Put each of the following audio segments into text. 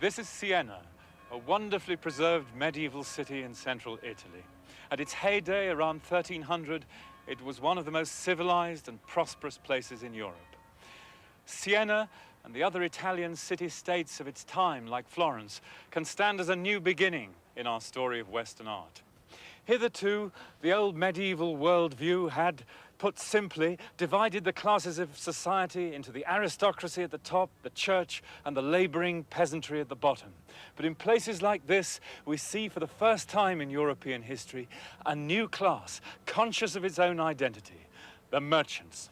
This is Siena, a wonderfully preserved medieval city in central Italy. At its heyday, around 1300, it was one of the most civilized and prosperous places in Europe. Siena and the other Italian city-states of its time, like Florence, can stand as a new beginning in our story of Western art. Hitherto, the old medieval worldview had, put simply, divided the classes of society into the aristocracy at the top, the church, and the laboring peasantry at the bottom. But in places like this, we see for the first time in European history a new class, conscious of its own identity, the merchants.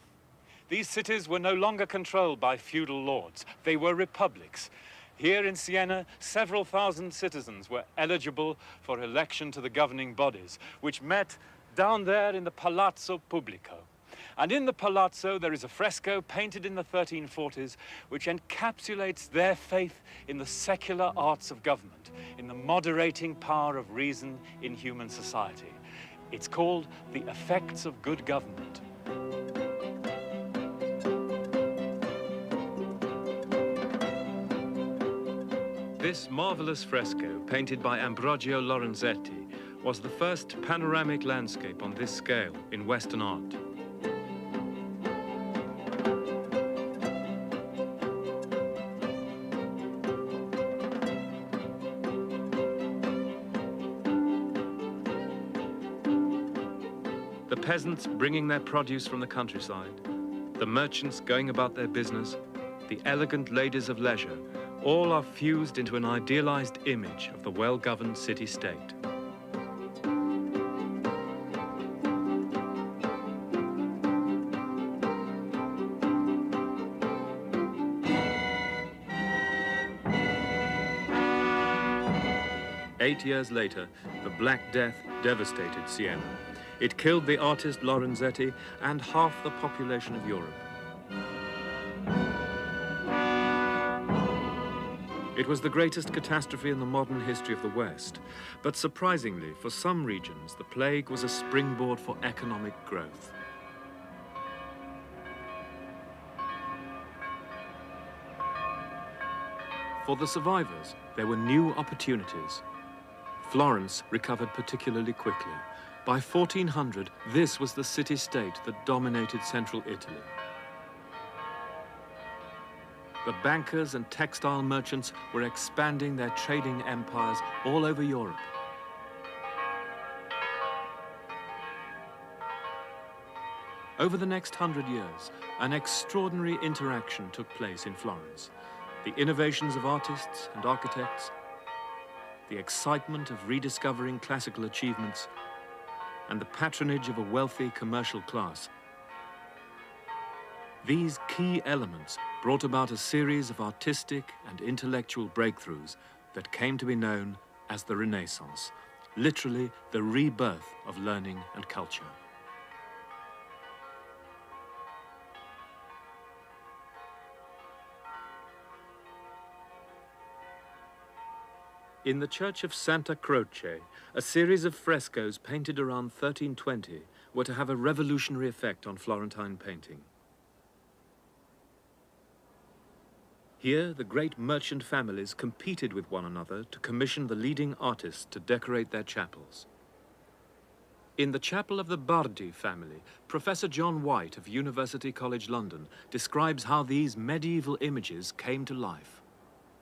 These cities were no longer controlled by feudal lords. They were republics. Here in Siena, several thousand citizens were eligible for election to the governing bodies, which met down there in the Palazzo Pubblico. And in the Palazzo, there is a fresco painted in the 1340s, which encapsulates their faith in the secular arts of government, in the moderating power of reason in human society. It's called The Effects of Good Government. This marvelous fresco, painted by Ambrogio Lorenzetti, was the first panoramic landscape on this scale in Western art. The peasants bringing their produce from the countryside, the merchants going about their business, the elegant ladies of leisure, all are fused into an idealized image of the well-governed city-state. Eight years later, the Black Death devastated Siena. It killed the artist Lorenzetti and half the population of Europe. It was the greatest catastrophe in the modern history of the West. But surprisingly, for some regions, the plague was a springboard for economic growth. For the survivors, there were new opportunities. Florence recovered particularly quickly. By 1400, this was the city-state that dominated central Italy. The bankers and textile merchants were expanding their trading empires all over Europe. Over the next 100 years, an extraordinary interaction took place in Florence. The innovations of artists and architects, the excitement of rediscovering classical achievements, and the patronage of a wealthy commercial class. These key elements brought about a series of artistic and intellectual breakthroughs that came to be known as the Renaissance, literally the rebirth of learning and culture. In the church of Santa Croce, a series of frescoes painted around 1320 were to have a revolutionary effect on Florentine painting. Here, the great merchant families competed with one another to commission the leading artists to decorate their chapels. In the chapel of the Bardi family, Professor John White of University College London describes how these medieval images came to life.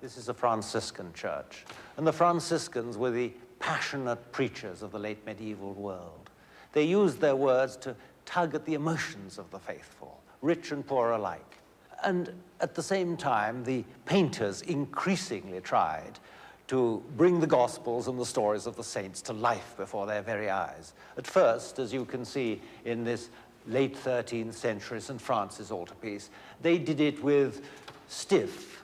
This is a Franciscan church, and the Franciscans were the passionate preachers of the late medieval world. They used their words to tug at the emotions of the faithful, rich and poor alike. And at the same time, the painters increasingly tried to bring the Gospels and the stories of the saints to life before their very eyes. At first, as you can see in this late 13th century St. Francis altarpiece, they did it with stiff,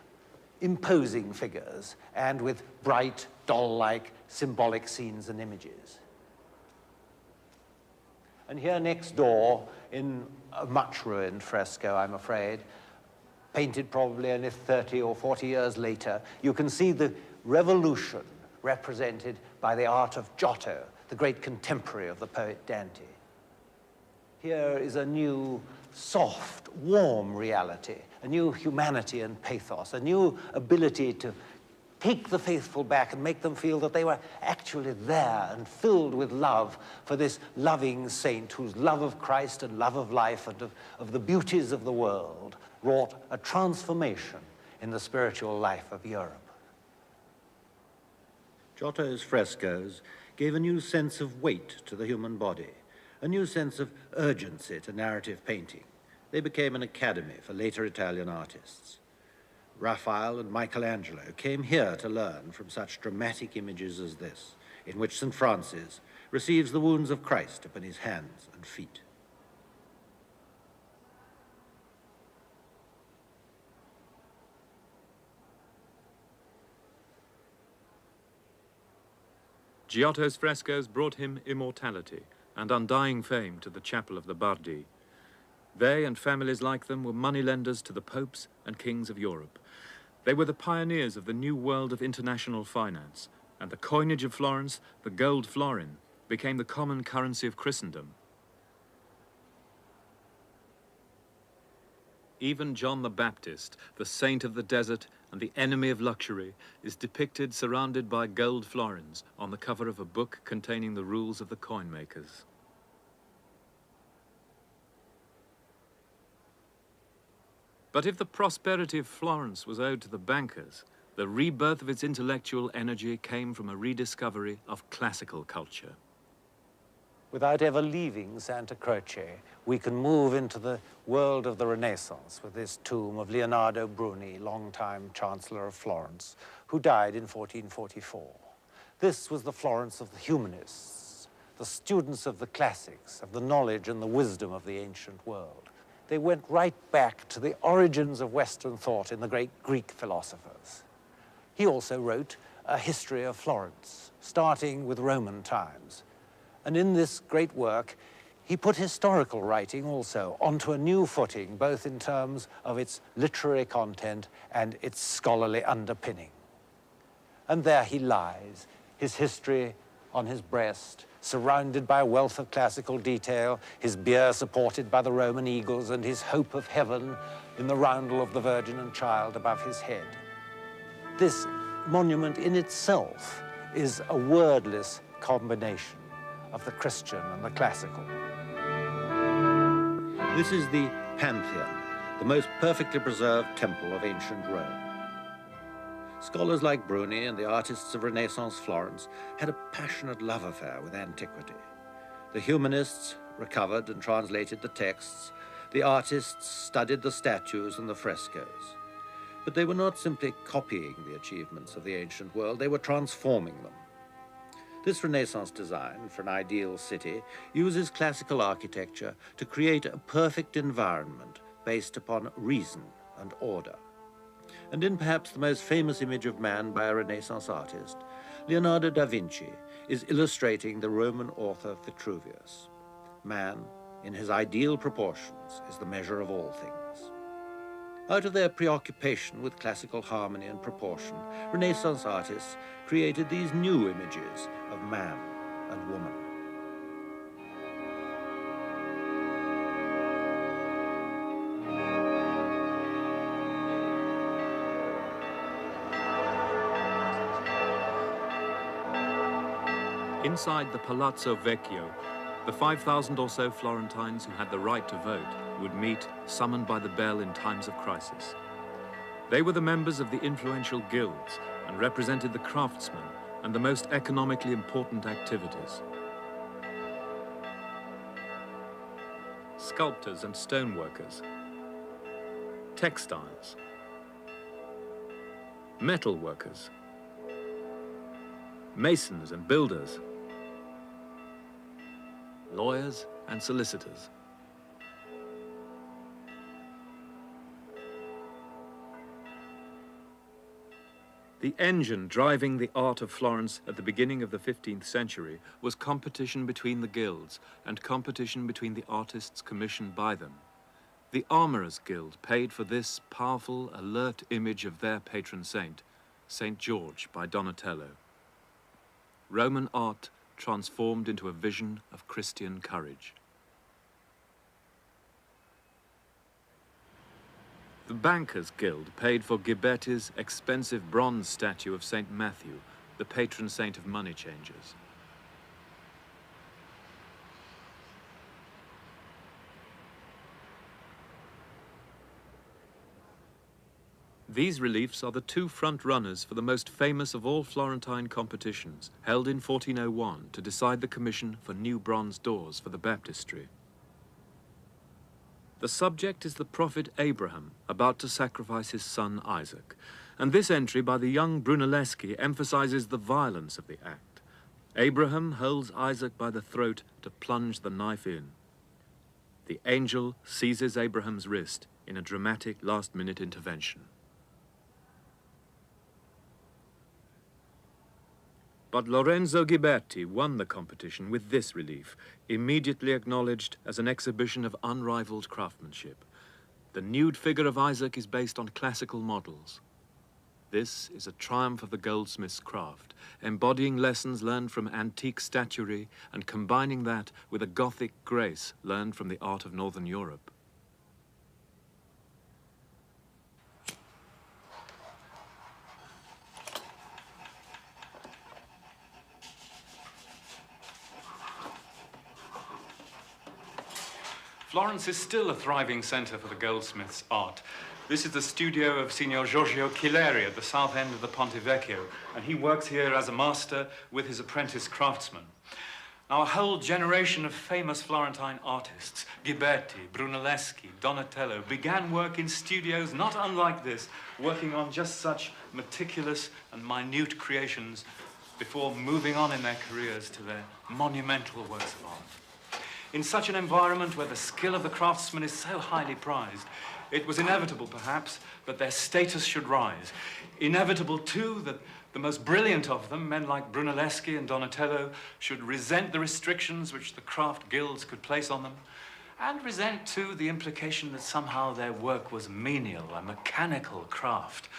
imposing figures and with bright, doll-like symbolic scenes and images. And here next door, in a much ruined fresco, I'm afraid, painted probably only 30 or 40 years later, you can see the revolution represented by the art of Giotto, the great contemporary of the poet Dante. Here is a new, soft, warm reality, a new humanity and pathos, a new ability to take the faithful back and make them feel that they were actually there and filled with love for this loving saint whose love of Christ and love of life and of the beauties of the world wrought a transformation in the spiritual life of Europe. Giotto's frescoes gave a new sense of weight to the human body, a new sense of urgency to narrative painting. They became an academy for later Italian artists. Raphael and Michelangelo came here to learn from such dramatic images as this, in which St. Francis receives the wounds of Christ upon his hands and feet. Giotto's frescoes brought him immortality and undying fame to the chapel of the Bardi. They and families like them were moneylenders to the popes and kings of Europe. They were the pioneers of the new world of international finance, and the coinage of Florence, the gold florin, became the common currency of Christendom. Even John the Baptist, the saint of the desert and the enemy of luxury, is depicted surrounded by gold florins on the cover of a book containing the rules of the coin makers. But if the prosperity of Florence was owed to the bankers, the rebirth of its intellectual energy came from a rediscovery of classical culture. Without ever leaving Santa Croce, we can move into the world of the Renaissance with this tomb of Leonardo Bruni, longtime Chancellor of Florence, who died in 1444. This was the Florence of the humanists, the students of the classics, of the knowledge and the wisdom of the ancient world. They went right back to the origins of Western thought in the great Greek philosophers. He also wrote a history of Florence, starting with Roman times. And in this great work, he put historical writing also onto a new footing, both in terms of its literary content and its scholarly underpinning. And there he lies, his history on his breast, surrounded by a wealth of classical detail, his bier supported by the Roman eagles, and his hope of heaven in the roundel of the Virgin and Child above his head. This monument in itself is a wordless combination of the Christian and the classical. This is the Pantheon, the most perfectly preserved temple of ancient Rome. Scholars like Bruni and the artists of Renaissance Florence had a passionate love affair with antiquity. The humanists recovered and translated the texts. The artists studied the statues and the frescoes. But they were not simply copying the achievements of the ancient world, they were transforming them. This Renaissance design for an ideal city uses classical architecture to create a perfect environment based upon reason and order. And in perhaps the most famous image of man by a Renaissance artist, Leonardo da Vinci is illustrating the Roman author Vitruvius. Man, in his ideal proportions, is the measure of all things. Out of their preoccupation with classical harmony and proportion, Renaissance artists created these new images of man and woman. Inside the Palazzo Vecchio, the 5,000 or so Florentines who had the right to vote would meet, summoned by the bell in times of crisis. They were the members of the influential guilds and represented the craftsmen and the most economically important activities. Sculptors and stoneworkers, textiles, metal workers, masons and builders, lawyers and solicitors. The engine driving the art of Florence at the beginning of the 15th century was competition between the guilds and competition between the artists commissioned by them. The Armourers' Guild paid for this powerful, alert image of their patron saint, St. George by Donatello. Roman art transformed into a vision of Christian courage. The Bankers' Guild paid for Ghiberti's expensive bronze statue of St. Matthew, the patron saint of money changers. These reliefs are the two front runners for the most famous of all Florentine competitions, held in 1401 to decide the commission for new bronze doors for the baptistry. The subject is the prophet Abraham, about to sacrifice his son Isaac, and this entry by the young Brunelleschi emphasizes the violence of the act. Abraham holds Isaac by the throat to plunge the knife in. The angel seizes Abraham's wrist in a dramatic last-minute intervention. But Lorenzo Ghiberti won the competition with this relief, immediately acknowledged as an exhibition of unrivaled craftsmanship. The nude figure of Isaac is based on classical models. This is a triumph of the goldsmith's craft, embodying lessons learned from antique statuary and combining that with a Gothic grace learned from the art of Northern Europe. Florence is still a thriving center for the goldsmith's art. This is the studio of Signor Giorgio Chileri at the south end of the Ponte Vecchio, and he works here as a master with his apprentice craftsmen. Now, a whole generation of famous Florentine artists, Ghiberti, Brunelleschi, Donatello, began work in studios not unlike this, working on just such meticulous and minute creations before moving on in their careers to their monumental works of art. In such an environment where the skill of the craftsman is so highly prized, it was inevitable, perhaps, that their status should rise. Inevitable, too, that the most brilliant of them, men like Brunelleschi and Donatello, should resent the restrictions which the craft guilds could place on them, and resent, too, the implication that somehow their work was menial, a mechanical craft.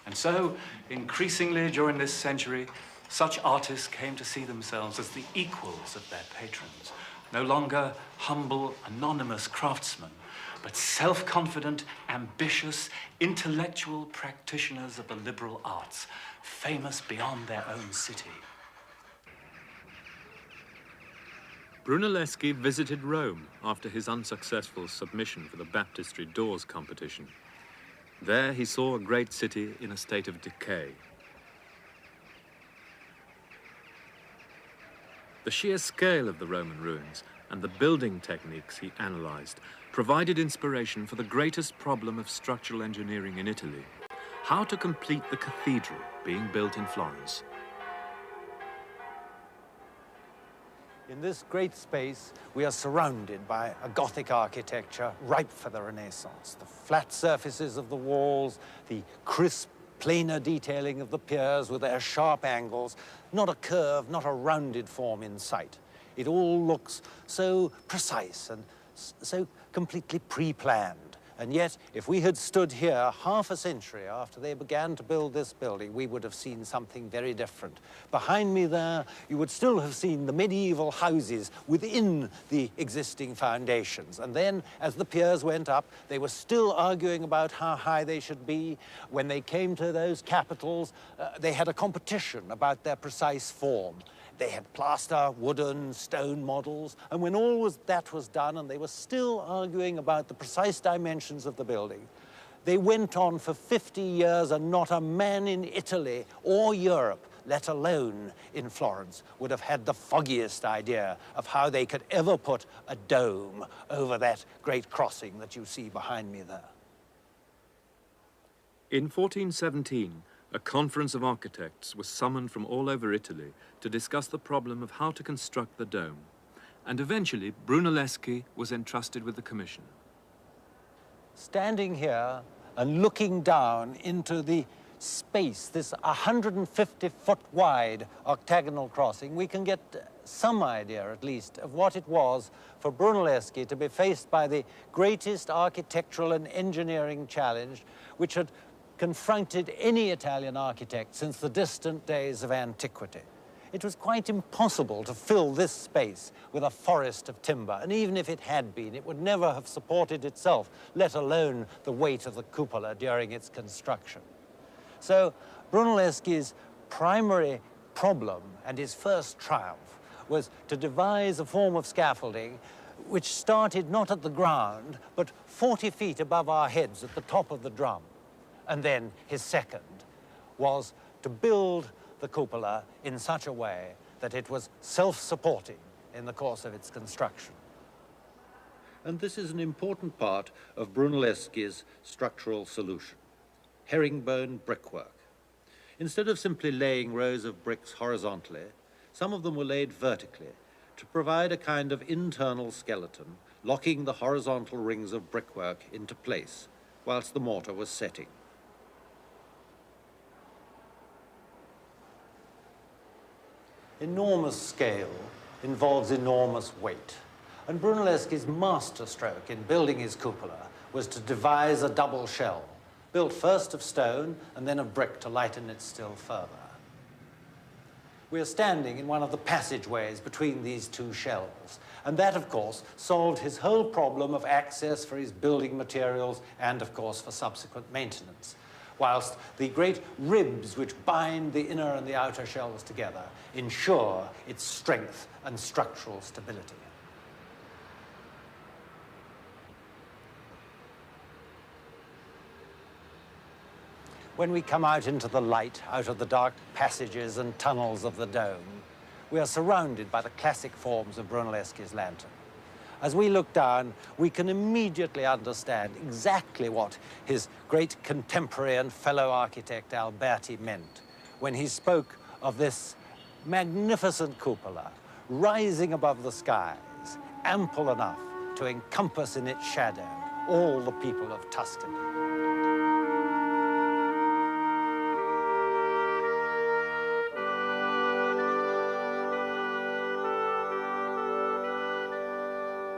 And so, increasingly during this century, such artists came to see themselves as the equals of their patrons. No longer humble, anonymous craftsmen, but self-confident, ambitious, intellectual practitioners of the liberal arts, famous beyond their own city. Brunelleschi visited Rome after his unsuccessful submission for the baptistry doors competition. There he saw a great city in a state of decay. The sheer scale of the Roman ruins and the building techniques he analyzed provided inspiration for the greatest problem of structural engineering in Italy: how to complete the cathedral being built in Florence. In this great space, we are surrounded by a Gothic architecture ripe for the Renaissance. The flat surfaces of the walls, the crisp, plainer detailing of the piers with their sharp angles, not a curve, not a rounded form in sight. It all looks so precise and so completely pre-planned. And yet, if we had stood here half a century after they began to build this building, we would have seen something very different. Behind me there, you would still have seen the medieval houses within the existing foundations. And then, as the piers went up, they were still arguing about how high they should be. When they came to those capitals, they had a competition about their precise form. They had plaster, wooden, stone models, and when all that was done, and they were still arguing about the precise dimensions of the building, they went on for 50 years, and not a man in Italy or Europe, let alone in Florence, would have had the foggiest idea of how they could ever put a dome over that great crossing that you see behind me there. In 1417, a conference of architects was summoned from all over Italy to discuss the problem of how to construct the dome. And eventually, Brunelleschi was entrusted with the commission. Standing here and looking down into the space, this 150-foot wide octagonal crossing, we can get some idea, at least, of what it was for Brunelleschi to be faced by the greatest architectural and engineering challenge which had confronted any Italian architect since the distant days of antiquity. It was quite impossible to fill this space with a forest of timber, and even if it had been, it would never have supported itself, let alone the weight of the cupola during its construction. So Brunelleschi's primary problem and his first triumph was to devise a form of scaffolding which started not at the ground, but 40 feet above our heads at the top of the drum. And then his second was to build the cupola in such a way that it was self-supporting in the course of its construction. And this is an important part of Brunelleschi's structural solution: herringbone brickwork. Instead of simply laying rows of bricks horizontally, some of them were laid vertically to provide a kind of internal skeleton, locking the horizontal rings of brickwork into place whilst the mortar was setting. Enormous scale involves enormous weight, and Brunelleschi's masterstroke in building his cupola was to devise a double shell, built first of stone and then of brick to lighten it still further. We are standing in one of the passageways between these two shells, and that, of course, solved his whole problem of access for his building materials and, of course, for subsequent maintenance, whilst the great ribs which bind the inner and the outer shells together ensure its strength and structural stability. When we come out into the light, out of the dark passages and tunnels of the dome, we are surrounded by the classic forms of Brunelleschi's lantern. As we look down, we can immediately understand exactly what his great contemporary and fellow architect Alberti meant when he spoke of this magnificent cupola rising above the skies, ample enough to encompass in its shadow all the people of Tuscany.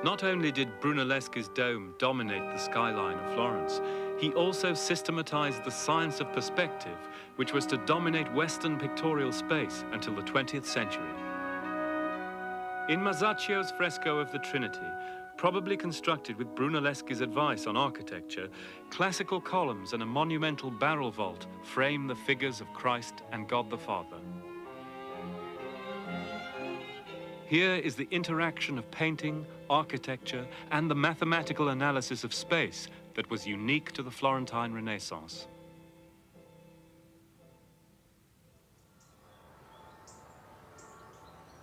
Not only did Brunelleschi's dome dominate the skyline of Florence, he also systematized the science of perspective, which was to dominate Western pictorial space until the 20th century. In Masaccio's fresco of the Trinity, probably constructed with Brunelleschi's advice on architecture, classical columns and a monumental barrel vault frame the figures of Christ and God the Father. Here is the interaction of painting, architecture, and the mathematical analysis of space that was unique to the Florentine Renaissance.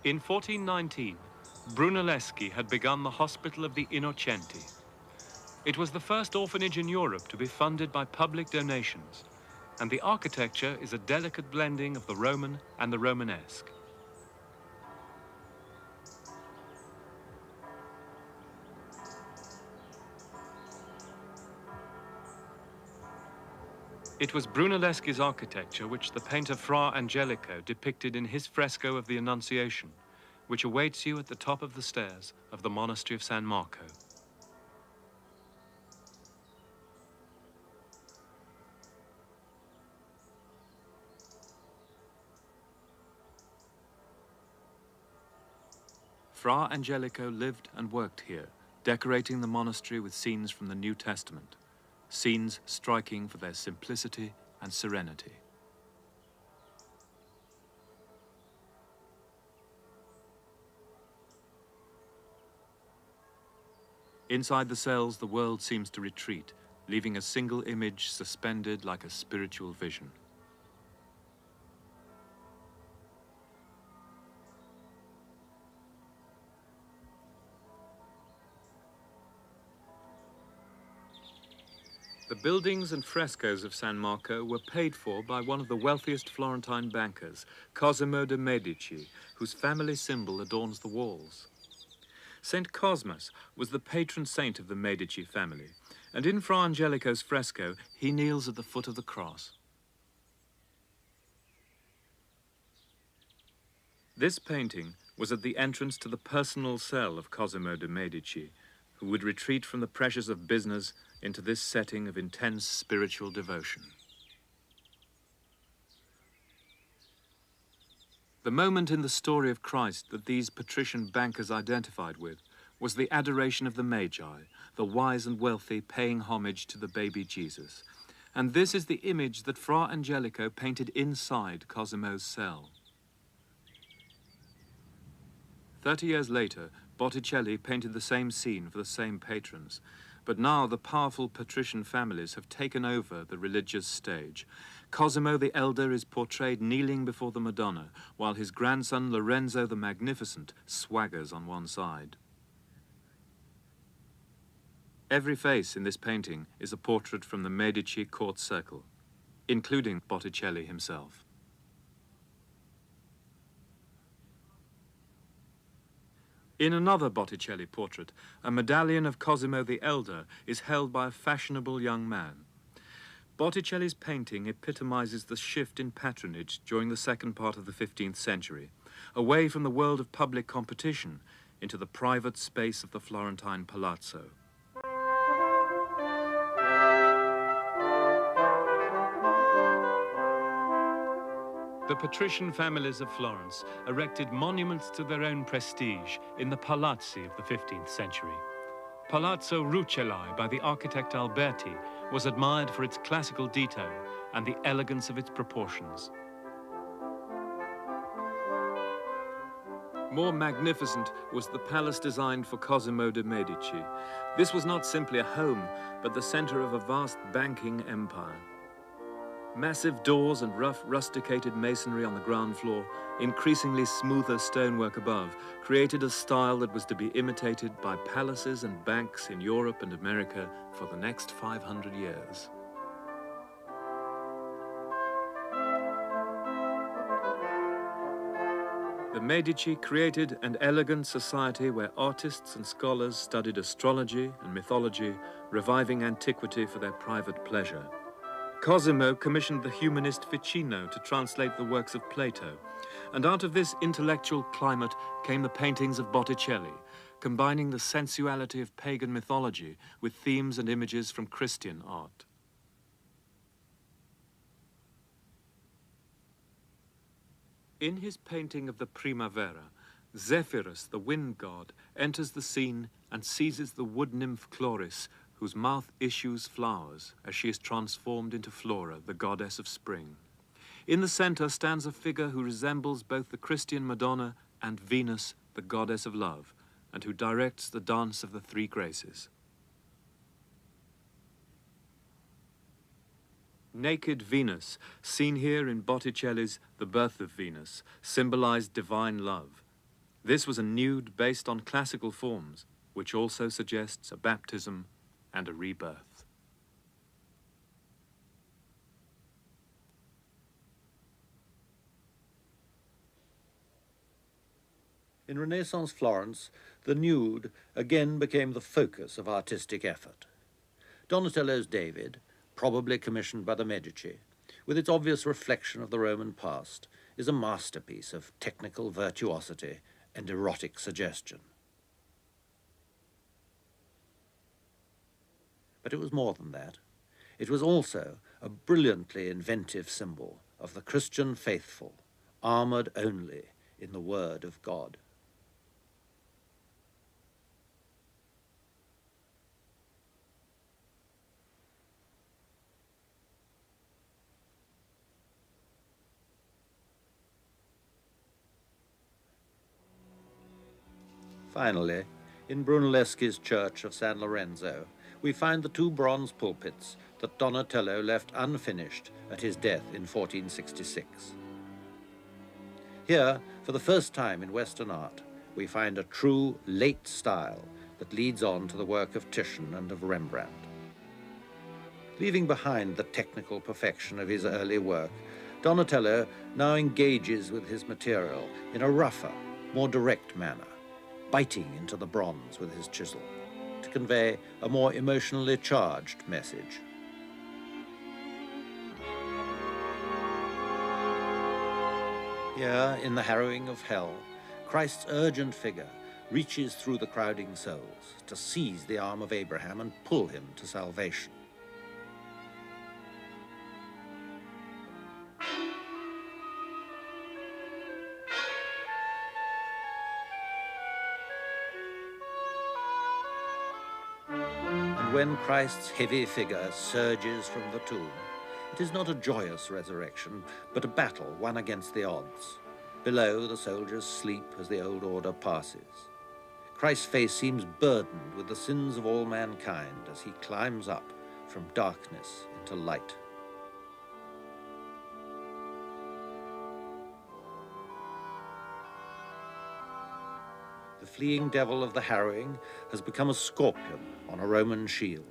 In 1419, Brunelleschi had begun the Hospital of the Innocenti. It was the first orphanage in Europe to be funded by public donations, and the architecture is a delicate blending of the Roman and the Romanesque. It was Brunelleschi's architecture which the painter Fra Angelico depicted in his fresco of the Annunciation, which awaits you at the top of the stairs of the monastery of San Marco. Fra Angelico lived and worked here, decorating the monastery with scenes from the New Testament. Scenes striking for their simplicity and serenity. Inside the cells, the world seems to retreat, leaving a single image suspended like a spiritual vision. The buildings and frescoes of San Marco were paid for by one of the wealthiest Florentine bankers, Cosimo de' Medici, whose family symbol adorns the walls. Saint Cosmas was the patron saint of the Medici family, and in Fra Angelico's fresco, he kneels at the foot of the cross. This painting was at the entrance to the personal cell of Cosimo de' Medici, who would retreat from the pressures of business into this setting of intense spiritual devotion. The moment in the story of Christ that these patrician bankers identified with was the adoration of the Magi, the wise and wealthy paying homage to the baby Jesus. And this is the image that Fra Angelico painted inside Cosimo's cell. 30 years later, Botticelli painted the same scene for the same patrons. But now the powerful patrician families have taken over the religious stage. Cosimo the Elder is portrayed kneeling before the Madonna, while his grandson Lorenzo the Magnificent swaggers on one side. Every face in this painting is a portrait from the Medici court circle, including Botticelli himself. In another Botticelli portrait, a medallion of Cosimo the Elder is held by a fashionable young man. Botticelli's painting epitomizes the shift in patronage during the second part of the 15th century, away from the world of public competition into the private space of the Florentine palazzo. The patrician families of Florence erected monuments to their own prestige in the palazzi of the 15th century. Palazzo Rucellai by the architect Alberti was admired for its classical detail and the elegance of its proportions. More magnificent was the palace designed for Cosimo de' Medici. This was not simply a home, but the center of a vast banking empire. Massive doors and rough rusticated masonry on the ground floor, increasingly smoother stonework above, created a style that was to be imitated by palaces and banks in Europe and America for the next 500 years. The Medici created an elegant society where artists and scholars studied astrology and mythology, reviving antiquity for their private pleasure. Cosimo commissioned the humanist Ficino to translate the works of Plato, and out of this intellectual climate came the paintings of Botticelli, combining the sensuality of pagan mythology with themes and images from Christian art. In his painting of the Primavera, Zephyrus, the wind god, enters the scene and seizes the wood nymph Chloris, whose mouth issues flowers as she is transformed into Flora, the goddess of spring. In the center stands a figure who resembles both the Christian Madonna and Venus, the goddess of love, and who directs the dance of the three graces. Naked Venus, seen here in Botticelli's The Birth of Venus, symbolized divine love. This was a nude based on classical forms, which also suggests a baptism and a rebirth. In Renaissance Florence, the nude again became the focus of artistic effort. Donatello's David, probably commissioned by the Medici, with its obvious reflection of the Roman past, is a masterpiece of technical virtuosity and erotic suggestion. But it was more than that. It was also a brilliantly inventive symbol of the Christian faithful, armored only in the Word of God. Finally, in Brunelleschi's church of San Lorenzo, we find the two bronze pulpits that Donatello left unfinished at his death in 1466. Here, for the first time in Western art, we find a true late style that leads on to the work of Titian and of Rembrandt. Leaving behind the technical perfection of his early work, Donatello now engages with his material in a rougher, more direct manner, biting into the bronze with his chisel to convey a more emotionally charged message. Here, in the harrowing of hell, Christ's urgent figure reaches through the crowding souls to seize the arm of Abraham and pull him to salvation. when Christ's heavy figure surges from the tomb, it is not a joyous resurrection, but a battle won against the odds. Below, the soldiers sleep as the old order passes. Christ's face seems burdened with the sins of all mankind as he climbs up from darkness into light. The fleeing devil of the harrowing has become a scorpion on a Roman shield.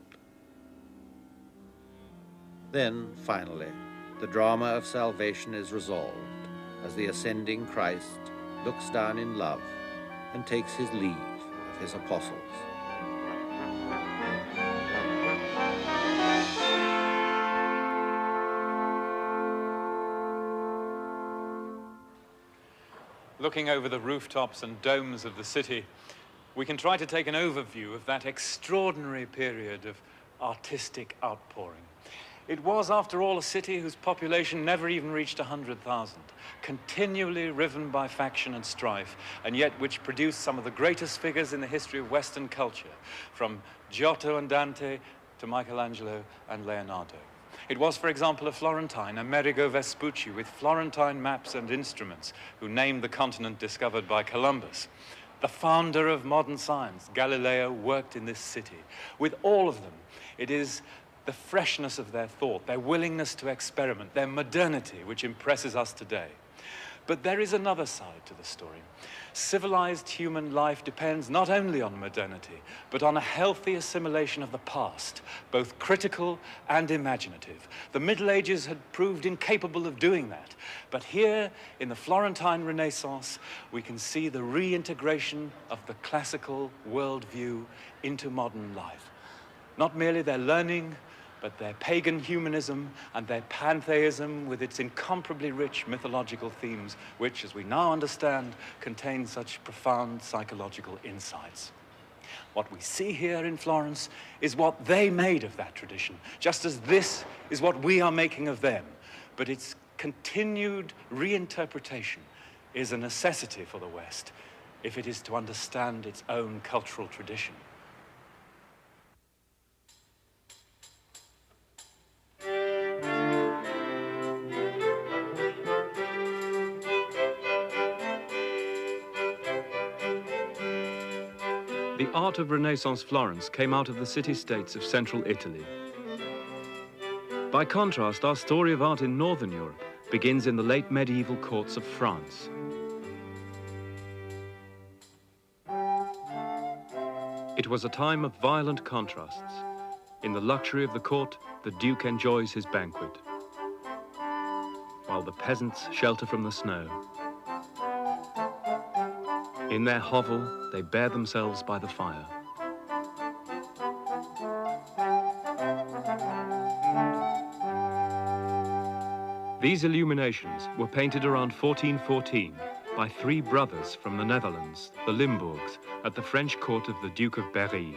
Then, finally, the drama of salvation is resolved as the ascending Christ looks down in love and takes his leave of his apostles. Looking over the rooftops and domes of the city, we can try to take an overview of that extraordinary period of artistic outpouring. It was, after all, a city whose population never even reached 100,000, continually riven by faction and strife, and yet which produced some of the greatest figures in the history of Western culture, from Giotto and Dante to Michelangelo and Leonardo. It was, for example, a Florentine, Amerigo Vespucci, with Florentine maps and instruments, who named the continent discovered by Columbus. The founder of modern science, Galileo, worked in this city. With all of them, it is the freshness of their thought, their willingness to experiment, their modernity, which impresses us today. But there is another side to the story. Civilized human life depends not only on modernity, but on a healthy assimilation of the past, both critical and imaginative. The Middle Ages had proved incapable of doing that. But here, in the Florentine Renaissance, we can see the reintegration of the classical worldview into modern life. Not merely their learning, but their pagan humanism and their pantheism with its incomparably rich mythological themes, which, as we now understand, contain such profound psychological insights. What we see here in Florence is what they made of that tradition, just as this is what we are making of them. But its continued reinterpretation is a necessity for the West if it is to understand its own cultural tradition. The art of Renaissance Florence came out of the city-states of central Italy. By contrast, our story of art in Northern Europe begins in the late medieval courts of France. It was a time of violent contrasts. In the luxury of the court, the Duke enjoys his banquet, while the peasants shelter from the snow. In their hovel, they bear themselves by the fire. These illuminations were painted around 1414 by three brothers from the Netherlands, the Limburgs, at the French court of the Duke of Berry.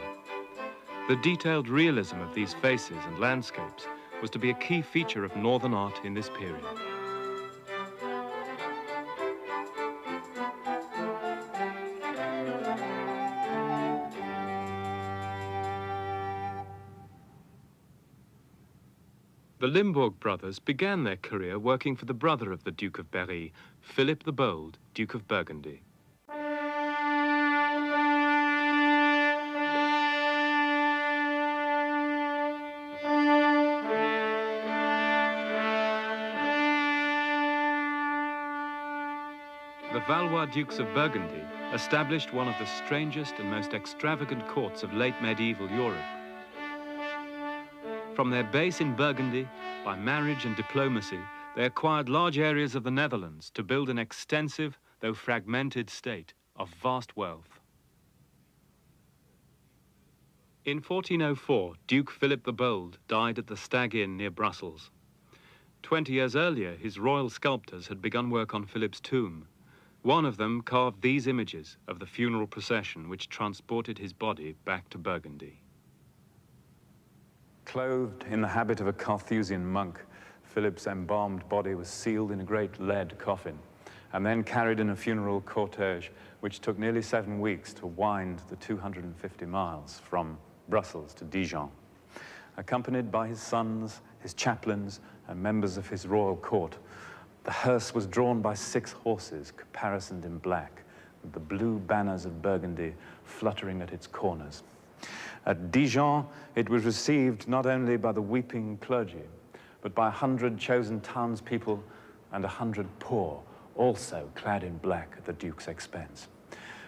The detailed realism of these faces and landscapes was to be a key feature of northern art in this period. The Limburg brothers began their career working for the brother of the Duke of Berry, Philip the Bold, Duke of Burgundy. The Valois Dukes of Burgundy established one of the strangest and most extravagant courts of late medieval Europe. From their base in Burgundy, by marriage and diplomacy, they acquired large areas of the Netherlands to build an extensive, though fragmented state of vast wealth. In 1404, Duke Philip the Bold died at the Stag Inn near Brussels. 20 years earlier, his royal sculptors had begun work on Philip's tomb. One of them carved these images of the funeral procession which transported his body back to Burgundy. Clothed in the habit of a Carthusian monk, Philip's embalmed body was sealed in a great lead coffin and then carried in a funeral cortege which took nearly 7 weeks to wind the 250 miles from Brussels to Dijon. Accompanied by his sons, his chaplains, and members of his royal court, the hearse was drawn by 6 horses caparisoned in black, with the blue banners of Burgundy fluttering at its corners. At Dijon, it was received not only by the weeping clergy, but by 100 chosen townspeople and 100 poor, also clad in black at the Duke's expense.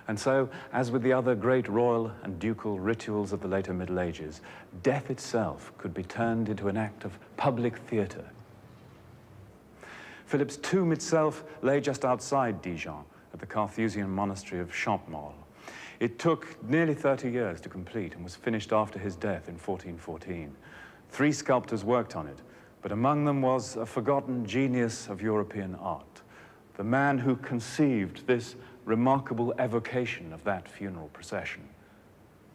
And so, as with the other great royal and ducal rituals of the later Middle Ages, death itself could be turned into an act of public theatre. Philip's tomb itself lay just outside Dijon, at the Carthusian monastery of Champmort. It took nearly 30 years to complete and was finished after his death in 1414. 3 sculptors worked on it, but among them was a forgotten genius of European art, the man who conceived this remarkable evocation of that funeral procession,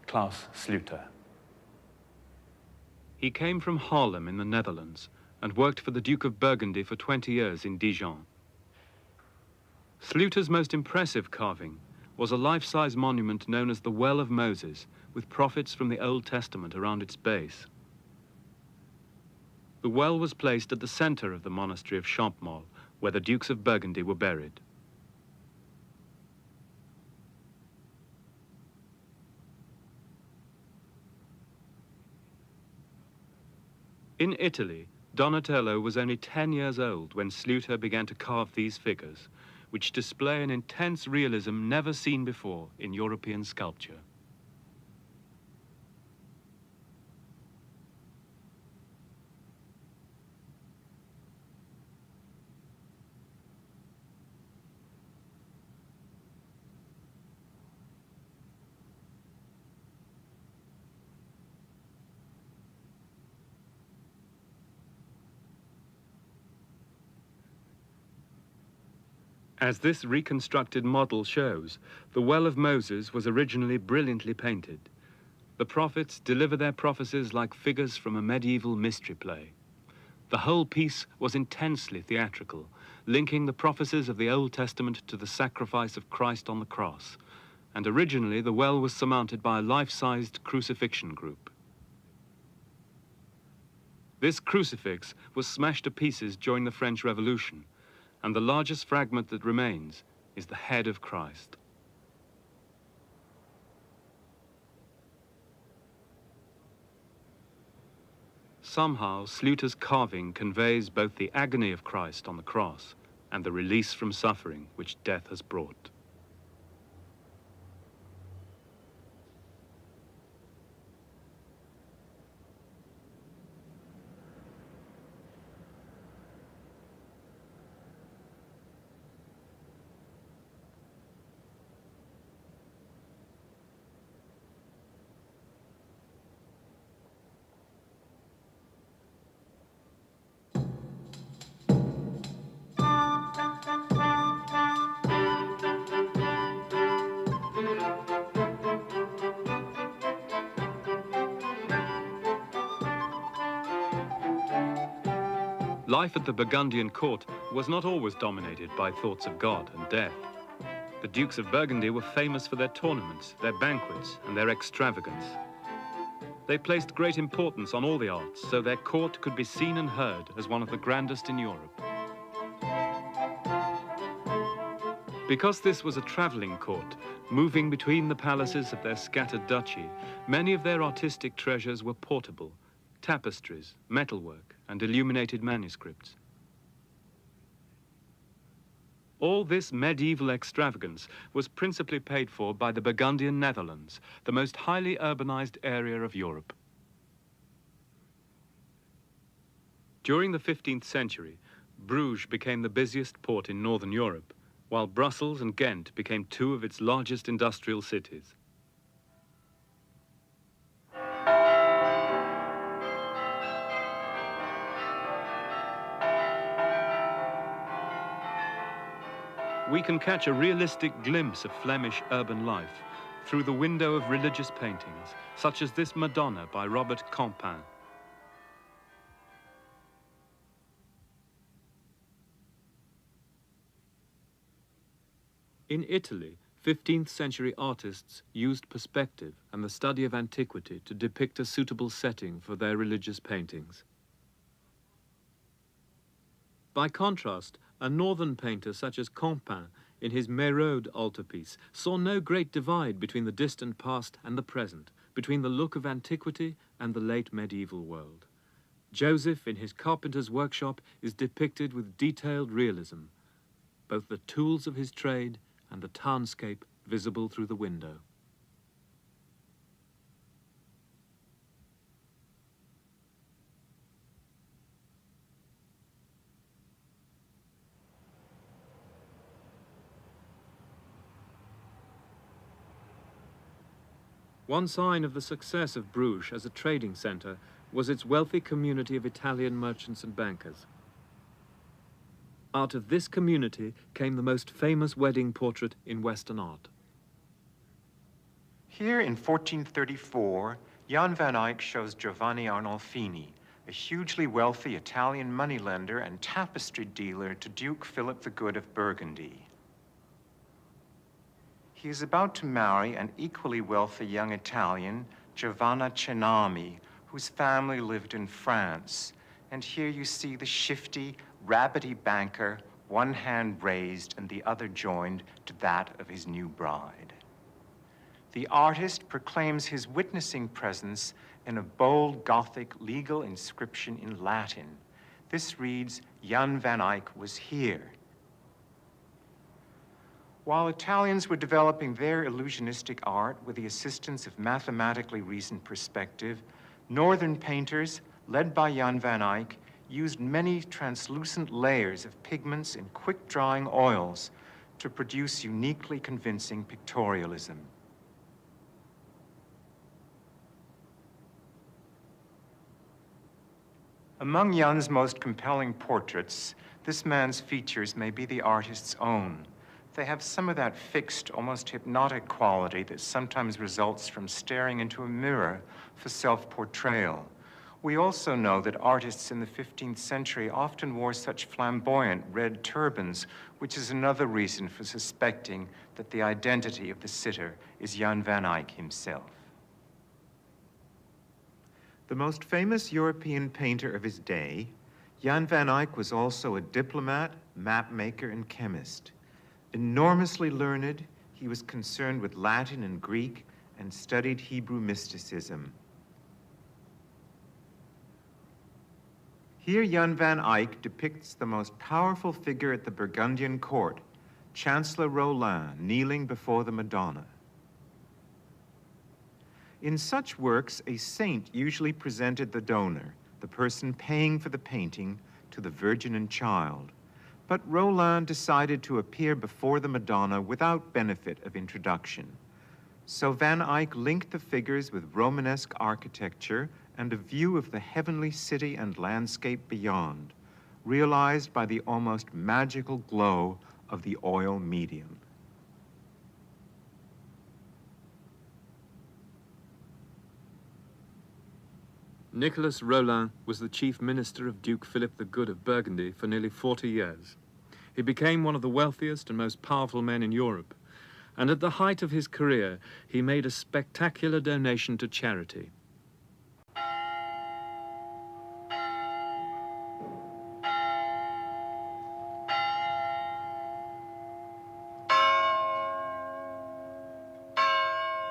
Klaus Sluter. He came from Haarlem in the Netherlands and worked for the Duke of Burgundy for 20 years in Dijon. Sluter's most impressive carving was a life-size monument known as the Well of Moses, with prophets from the Old Testament around its base. The well was placed at the center of the monastery of Champmort, where the Dukes of Burgundy were buried. In Italy, Donatello was only 10 years old when Sluter began to carve these figures, which display an intense realism never seen before in European sculpture. As this reconstructed model shows, the Well of Moses was originally brilliantly painted. The prophets deliver their prophecies like figures from a medieval mystery play. The whole piece was intensely theatrical, linking the prophecies of the Old Testament to the sacrifice of Christ on the cross. And originally, the well was surmounted by a life-sized crucifixion group. This crucifix was smashed to pieces during the French Revolution, and the largest fragment that remains is the head of Christ. Somehow, Sluter's carving conveys both the agony of Christ on the cross and the release from suffering which death has brought. Life at the Burgundian court was not always dominated by thoughts of God and death. The Dukes of Burgundy were famous for their tournaments, their banquets, and their extravagance. They placed great importance on all the arts, so their court could be seen and heard as one of the grandest in Europe. Because this was a traveling court, moving between the palaces of their scattered duchy, many of their artistic treasures were portable: tapestries, metalwork, and illuminated manuscripts. All this medieval extravagance was principally paid for by the Burgundian Netherlands, the most highly urbanized area of Europe. During the 15th century, Bruges became the busiest port in northern Europe, while Brussels and Ghent became 2 of its largest industrial cities. We can catch a realistic glimpse of Flemish urban life through the window of religious paintings, such as this Madonna by Robert Campin. In Italy, 15th century artists used perspective and the study of antiquity to depict a suitable setting for their religious paintings. By contrast, a northern painter such as Campin, in his Mérode altarpiece, saw no great divide between the distant past and the present, between the look of antiquity and the late medieval world. Joseph, in his carpenter's workshop, is depicted with detailed realism, both the tools of his trade and the townscape visible through the window. One sign of the success of Bruges as a trading centre was its wealthy community of Italian merchants and bankers. Out of this community came the most famous wedding portrait in Western art. Here in 1434, Jan van Eyck shows Giovanni Arnolfini, a hugely wealthy Italian moneylender and tapestry dealer to Duke Philip the Good of Burgundy. He is about to marry an equally wealthy young Italian, Giovanna Cenami, whose family lived in France. And here you see the shifty, rabbity banker, one hand raised and the other joined to that of his new bride. The artist proclaims his witnessing presence in a bold Gothic legal inscription in Latin. This reads, Jan van Eyck was here. While Italians were developing their illusionistic art with the assistance of mathematically reasoned perspective, northern painters, led by Jan van Eyck, used many translucent layers of pigments in quick-drying oils to produce uniquely convincing pictorialism. Among Jan's most compelling portraits, this man's features may be the artist's own. They have some of that fixed, almost hypnotic quality that sometimes results from staring into a mirror for self-portrayal. We also know that artists in the 15th century often wore such flamboyant red turbans, which is another reason for suspecting that the identity of the sitter is Jan van Eyck himself. The most famous European painter of his day, Jan van Eyck was also a diplomat, mapmaker, and chemist. Enormously learned, he was concerned with Latin and Greek and studied Hebrew mysticism. Here, Jan van Eyck depicts the most powerful figure at the Burgundian court, Chancellor Rollin, kneeling before the Madonna. In such works, a saint usually presented the donor, the person paying for the painting, to the Virgin and Child. But Rollin decided to appear before the Madonna without benefit of introduction. So Van Eyck linked the figures with Romanesque architecture and a view of the heavenly city and landscape beyond, realized by the almost magical glow of the oil medium. Nicolas Rolin was the chief minister of Duke Philip the Good of Burgundy for nearly 40 years. He became one of the wealthiest and most powerful men in Europe, and at the height of his career, he made a spectacular donation to charity.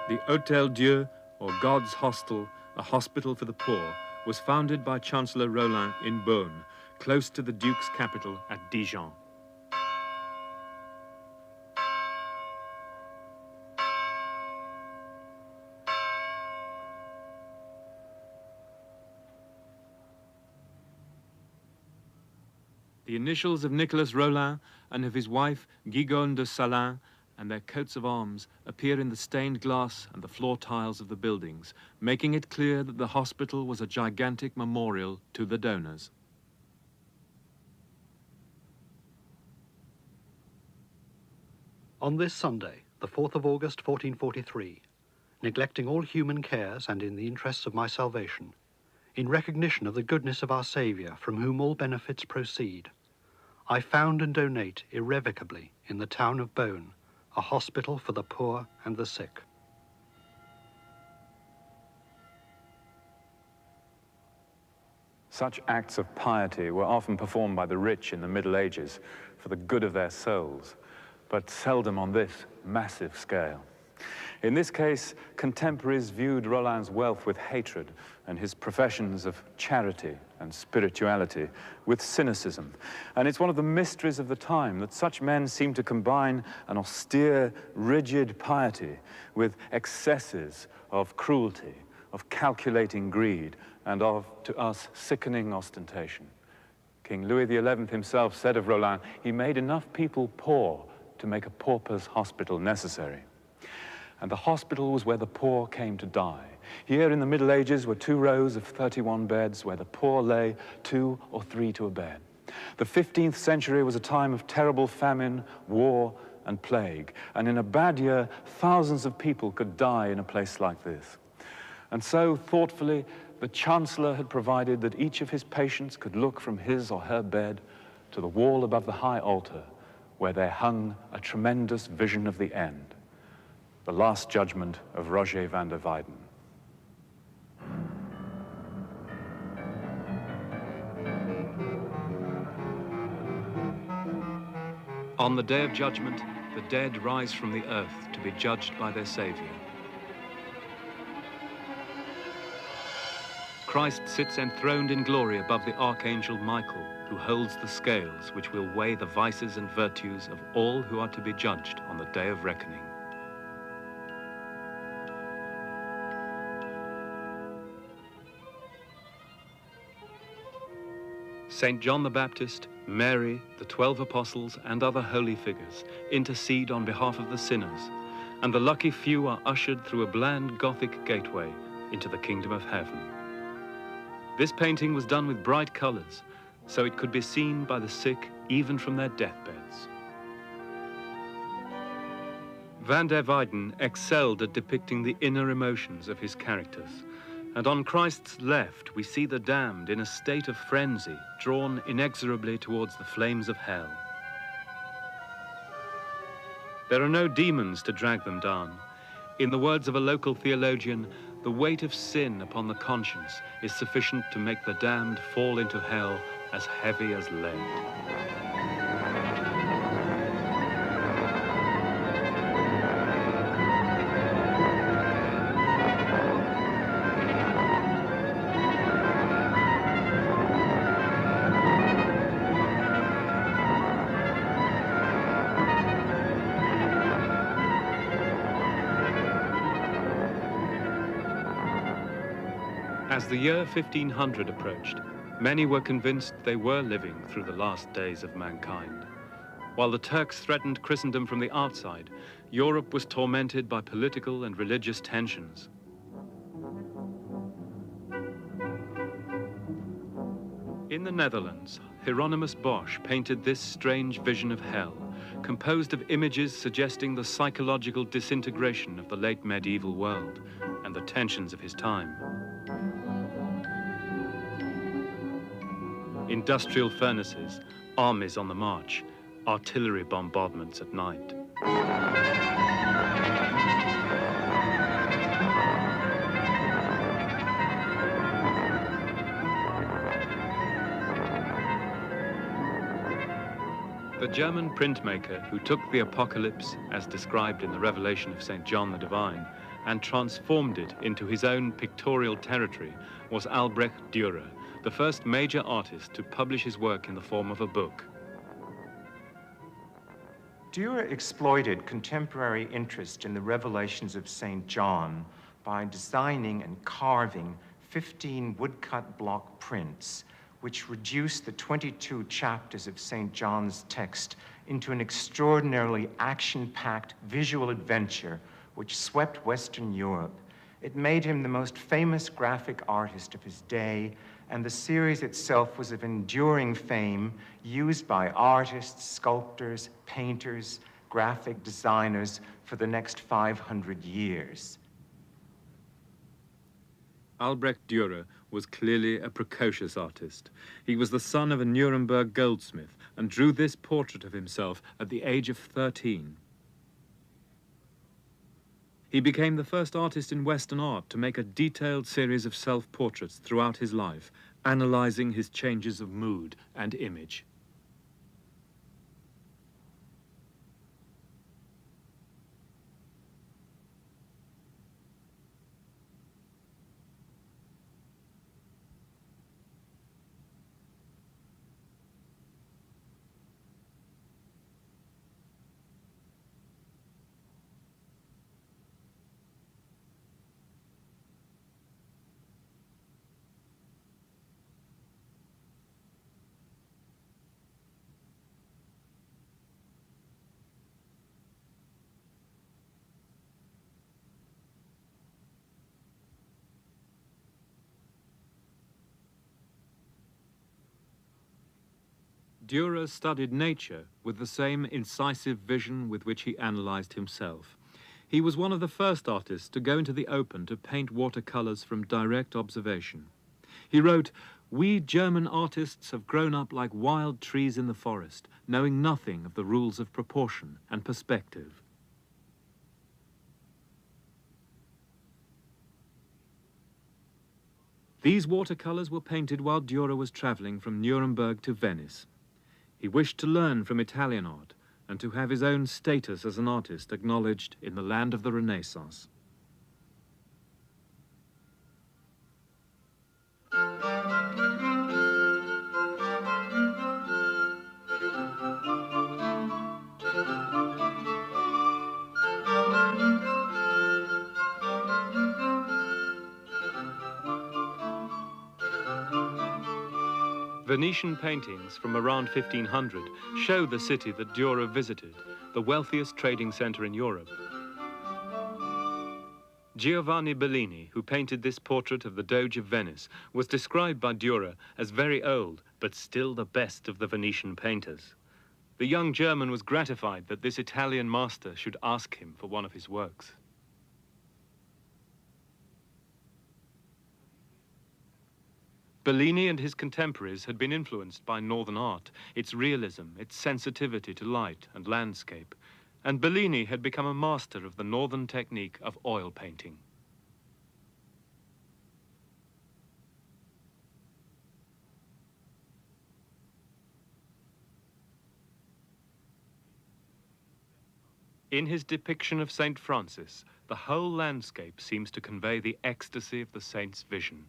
The Hôtel Dieu, or God's Hostel, a hospital for the poor, was founded by Chancellor Rollin in Beaune, close to the Duke's capital at Dijon. The initials of Nicolas Rolin and of his wife, Guigonne de Salins, and their coats of arms appear in the stained glass and the floor tiles of the buildings, making it clear that the hospital was a gigantic memorial to the donors. On this Sunday, the 4th of August, 1443, neglecting all human cares and in the interests of my salvation, in recognition of the goodness of our Saviour, from whom all benefits proceed, I found and donate irrevocably in the town of Beaune a hospital for the poor and the sick. Such acts of piety were often performed by the rich in the Middle Ages for the good of their souls, but seldom on this massive scale. In this case, contemporaries viewed Rollin's wealth with hatred and his professions of charity and spirituality with cynicism. And it's one of the mysteries of the time that such men seem to combine an austere, rigid piety with excesses of cruelty, of calculating greed, and of, to us, sickening ostentation. King Louis XI himself said of Rollin, he made enough people poor to make a pauper's hospital necessary. And the hospital was where the poor came to die. Here in the Middle Ages were 2 rows of 31 beds where the poor lay 2 or 3 to a bed. The 15th century was a time of terrible famine, war, and plague. And in a bad year, thousands of people could die in a place like this. And so, thoughtfully, the Chancellor had provided that each of his patients could look from his or her bed to the wall above the high altar, where there hung a tremendous vision of the end, the last judgment of Roger van der Weyden. On the day of judgment, the dead rise from the earth to be judged by their Savior. Christ sits enthroned in glory above the Archangel Michael, who holds the scales which will weigh the vices and virtues of all who are to be judged on the day of reckoning. St. John the Baptist, Mary, the 12 apostles, and other holy figures intercede on behalf of the sinners, and the lucky few are ushered through a bland Gothic gateway into the kingdom of heaven. This painting was done with bright colors, so it could be seen by the sick even from their deathbeds. Van der Weyden excelled at depicting the inner emotions of his characters, and on Christ's left we see the damned in a state of frenzy, drawn inexorably towards the flames of hell. There are no demons to drag them down. In the words of a local theologian, the weight of sin upon the conscience is sufficient to make the damned fall into hell as heavy as lead. As the year 1500 approached, many were convinced they were living through the last days of mankind. While the Turks threatened Christendom from the outside, Europe was tormented by political and religious tensions. In the Netherlands, Hieronymus Bosch painted this strange vision of hell, composed of images suggesting the psychological disintegration of the late medieval world and the tensions of his time. Industrial furnaces, armies on the march, artillery bombardments at night. The German printmaker who took the apocalypse, as described in the Revelation of St. John the Divine, and transformed it into his own pictorial territory was Albrecht Dürer, the first major artist to publish his work in the form of a book. Dürer exploited contemporary interest in the revelations of St. John by designing and carving 15 woodcut block prints, which reduced the 22 chapters of St. John's text into an extraordinarily action-packed visual adventure which swept Western Europe. It made him the most famous graphic artist of his day, and the series itself was of enduring fame, used by artists, sculptors, painters, graphic designers for the next 500 years. Albrecht Dürer was clearly a precocious artist. He was the son of a Nuremberg goldsmith and drew this portrait of himself at the age of 13. He became the first artist in Western art to make a detailed series of self-portraits throughout his life, analyzing his changes of mood and image. Dürer studied nature with the same incisive vision with which he analyzed himself. He was one of the first artists to go into the open to paint watercolors from direct observation. He wrote, "We German artists have grown up like wild trees in the forest, knowing nothing of the rules of proportion and perspective." These watercolors were painted while Dürer was traveling from Nuremberg to Venice. He wished to learn from Italian art and to have his own status as an artist acknowledged in the land of the Renaissance. Venetian paintings from around 1500 show the city that Dürer visited, the wealthiest trading center in Europe. Giovanni Bellini, who painted this portrait of the Doge of Venice, was described by Dürer as very old, but still the best of the Venetian painters. The young German was gratified that this Italian master should ask him for one of his works. Bellini and his contemporaries had been influenced by Northern art, its realism, its sensitivity to light and landscape, and Bellini had become a master of the Northern technique of oil painting. In his depiction of St. Francis, the whole landscape seems to convey the ecstasy of the saint's vision.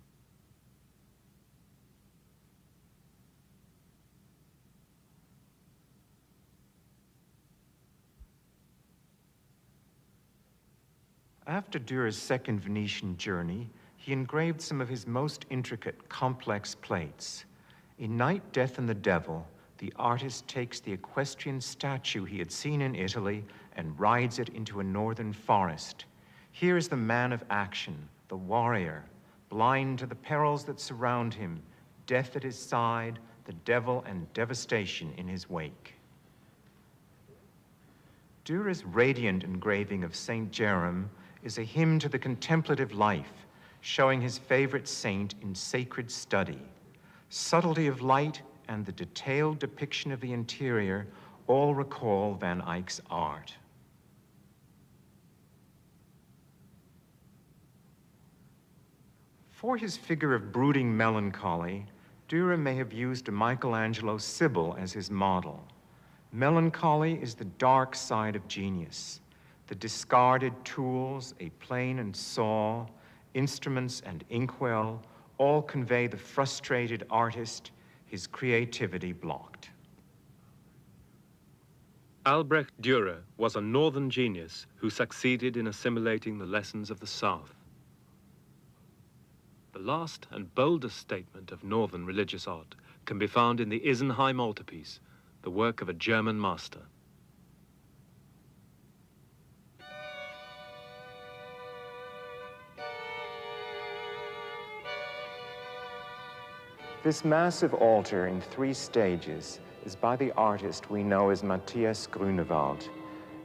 After Dürer's second Venetian journey, he engraved some of his most intricate, complex plates. In Night, Death, and the Devil, the artist takes the equestrian statue he had seen in Italy and rides it into a northern forest. Here is the man of action, the warrior, blind to the perils that surround him, death at his side, the devil and devastation in his wake. Dürer's radiant engraving of Saint Jerome is a hymn to the contemplative life, showing his favorite saint in sacred study. Subtlety of light and the detailed depiction of the interior all recall Van Eyck's art. For his figure of brooding melancholy, Dürer may have used a Michelangelo Sibyl as his model. Melancholy is the dark side of genius. The discarded tools, a plane and saw, instruments and inkwell, all convey the frustrated artist, his creativity blocked. Albrecht Dürer was a northern genius who succeeded in assimilating the lessons of the South. The last and boldest statement of northern religious art can be found in the Isenheim altarpiece, the work of a German master. This massive altar in 3 stages is by the artist we know as Matthias Grunewald.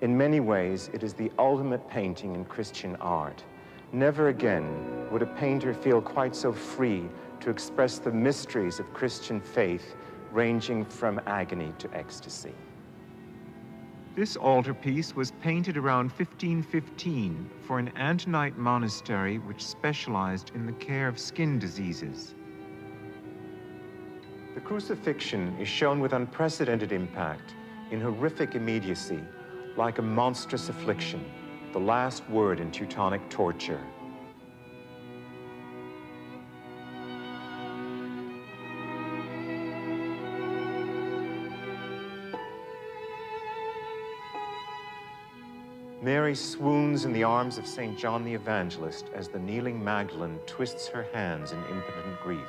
In many ways, it is the ultimate painting in Christian art. Never again would a painter feel quite so free to express the mysteries of Christian faith, ranging from agony to ecstasy. This altarpiece was painted around 1515 for an Antonite monastery which specialized in the care of skin diseases. The crucifixion is shown with unprecedented impact, in horrific immediacy, like a monstrous affliction, the last word in Teutonic torture. Mary swoons in the arms of St. John the Evangelist as the kneeling Magdalene twists her hands in impotent grief.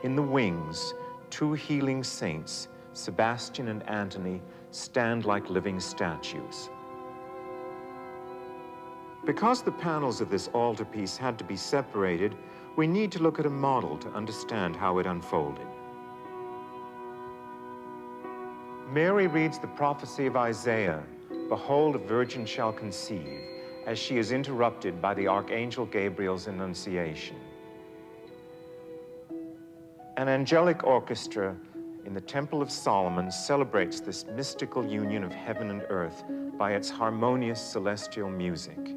In the wings, two healing saints, Sebastian and Antony, stand like living statues. Because the panels of this altarpiece had to be separated, we need to look at a model to understand how it unfolded. Mary reads the prophecy of Isaiah, "Behold, a virgin shall conceive," as she is interrupted by the Archangel Gabriel's annunciation. An angelic orchestra in the Temple of Solomon celebrates this mystical union of heaven and earth by its harmonious celestial music.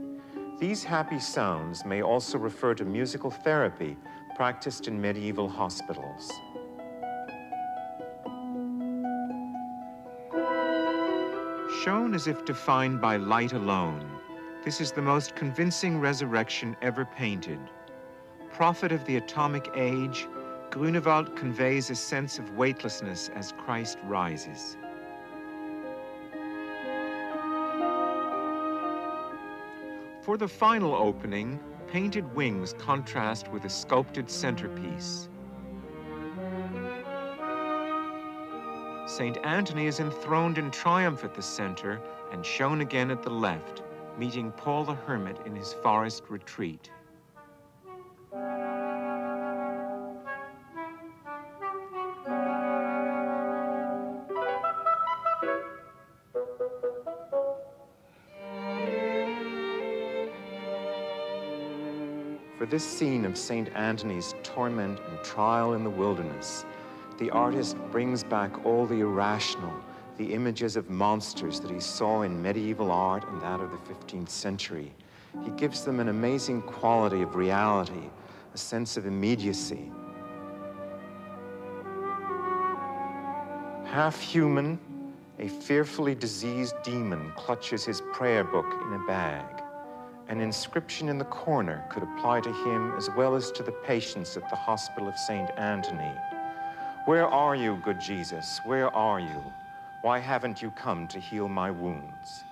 These happy sounds may also refer to musical therapy practiced in medieval hospitals. Shown as if defined by light alone, this is the most convincing resurrection ever painted. Prophet of the atomic age, Grunewald conveys a sense of weightlessness as Christ rises. For the final opening, painted wings contrast with a sculpted centerpiece. St. Anthony is enthroned in triumph at the center and shown again at the left, meeting Paul the Hermit in his forest retreat. For this scene of St. Anthony's torment and trial in the wilderness, the artist brings back all the irrational, the images of monsters that he saw in medieval art and that of the 15th century. He gives them an amazing quality of reality, a sense of immediacy. Half human, a fearfully diseased demon clutches his prayer book in a bag. An inscription in the corner could apply to him as well as to the patients at the Hospital of St. Anthony. "Where are you, good Jesus? Where are you? Why haven't you come to heal my wounds?"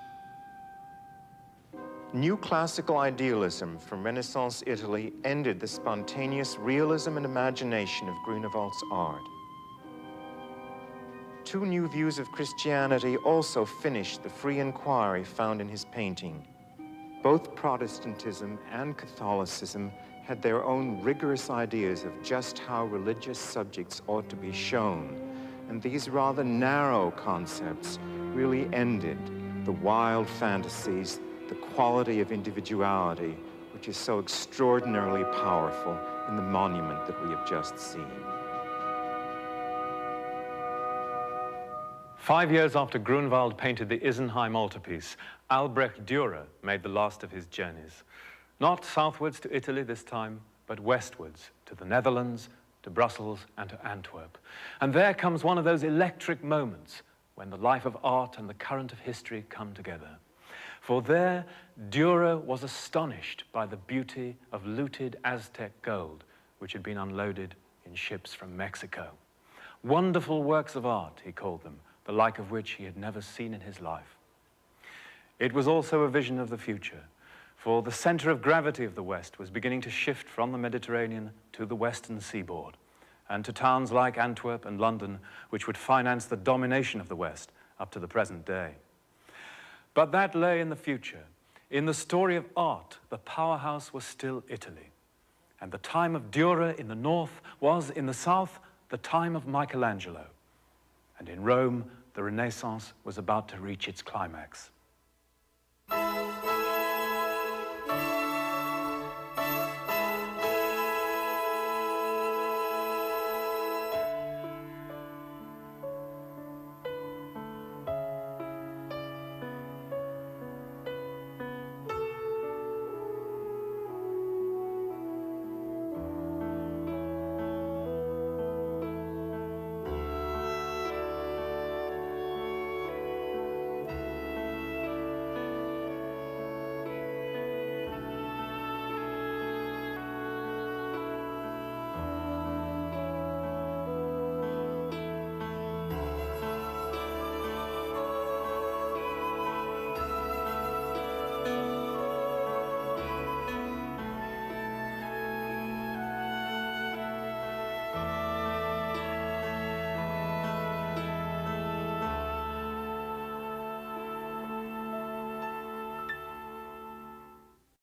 New classical idealism from Renaissance Italy ended the spontaneous realism and imagination of Grunewald's art. Two new views of Christianity also finished the free inquiry found in his painting. Both Protestantism and Catholicism had their own rigorous ideas of just how religious subjects ought to be shown, and these rather narrow concepts really ended the wild fantasies, the quality of individuality, which is so extraordinarily powerful in the monument that we have just seen. 5 years after Grunewald painted the Isenheim altarpiece, Albrecht Dürer made the last of his journeys. Not southwards to Italy this time, but westwards to the Netherlands, to Brussels, and to Antwerp. And there comes one of those electric moments when the life of art and the current of history come together. For there, Dürer was astonished by the beauty of looted Aztec gold, which had been unloaded in ships from Mexico. Wonderful works of art, he called them, the like of which he had never seen in his life. It was also a vision of the future, for the center of gravity of the West was beginning to shift from the Mediterranean to the western seaboard, and to towns like Antwerp and London, which would finance the domination of the West up to the present day. But that lay in the future. In the story of art, the powerhouse was still Italy. And the time of Dürer in the north was, in the south, the time of Michelangelo. And in Rome, the Renaissance was about to reach its climax.